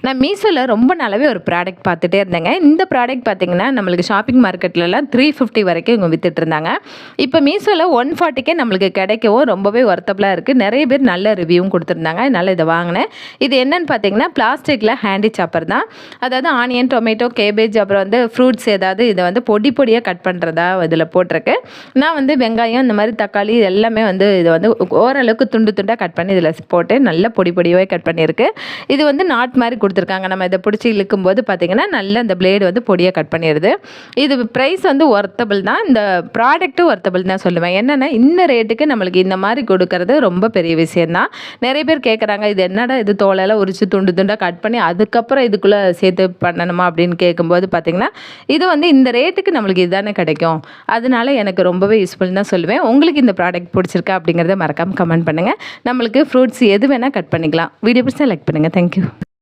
நான் மீஷோவில் ரொம்ப நாளாவே ஒரு ப்ராடக்ட் பார்த்துட்டே இருந்தேங்க. இந்த ப்ராடக்ட் பார்த்தீங்கன்னா, நம்மளுக்கு ஷாப்பிங் மார்க்கெட்லலாம் 350 வரைக்கும் இவங்க வித்துட்ருந்தாங்க. இப்போ மீஷோவில் 140க்கே நம்மளுக்கு கிடைக்கவும் ரொம்பவே ஒர்த்தபுளாக இருக்குது. நிறைய பேர் நல்ல ரிவ்யூவும் கொடுத்துருந்தாங்க. அதனால் இதை வாங்கினேன். இது என்னன்னு பார்த்தீங்கன்னா, பிளாஸ்டிக்கில் ஹேண்டி சாப்பர் தான். அதாவது ஆனியன், டொமேட்டோ, கேபேஜ் அப்புறம் வந்து ஃப்ரூட்ஸ் ஏதாவது இதை வந்து பொடி பொடியாக கட் பண்ணுறதா இதில் போட்டிருக்கு. நான் வந்து வெங்காயம், இந்த மாதிரி தக்காளி எல்லாமே வந்து இதை வந்து ஓரளவுக்கு துண்டு துண்டாக கட் பண்ணி இதில் போட்டு நல்லா பொடி பொடியாகவே கட் பண்ணியிருக்கு. இது வந்து நாட் மாதிரி கொடுத்துருக்காங்க. நம்ம இதை பிடிச்சி இழுக்கும்போது பார்த்தீங்கன்னா நல்ல அந்த பிளேடு வந்து பொடியாக கட் பண்ணிடுது. இது ப்ரைஸ் வந்து ஒர்த்தபிள் தான். இந்த ப்ராடக்ட்டும் ஒர்த்தபிள் தான் சொல்லுவேன். என்னென்னா இந்த ரேட்டுக்கு நம்மளுக்கு இந்த மாதிரி கொடுக்கறது ரொம்ப பெரிய விஷயந்தான். நிறைய பேர் கேட்குறாங்க, இது என்னடா இது தோலெல்லாம் உரிச்சு துண்டு துண்டாக கட் பண்ணி அதுக்கப்புறம் இதுக்குள்ளே சேர்த்து பண்ணணுமா அப்படின்னு கேட்கும்போது பார்த்தீங்கன்னா, இது வந்து இந்த ரேட்டுக்கு நம்மளுக்கு இதுதானே கிடைக்கும். அதனால எனக்கு ரொம்பவே யூஸ்ஃபுல் தான் சொல்லுவேன். உங்களுக்கு இந்த ப்ராடக்ட் பிடிச்சிருக்கா அப்படிங்கிறத மறக்காமல் கமெண்ட் பண்ணுங்கள். நம்மளுக்கு ஃப்ரூட்ஸ் எது வேணால் கட் பண்ணிக்கலாம். வீடியோ பிடிச்சா லைக் பண்ணுங்கள். தேங்க்யூ.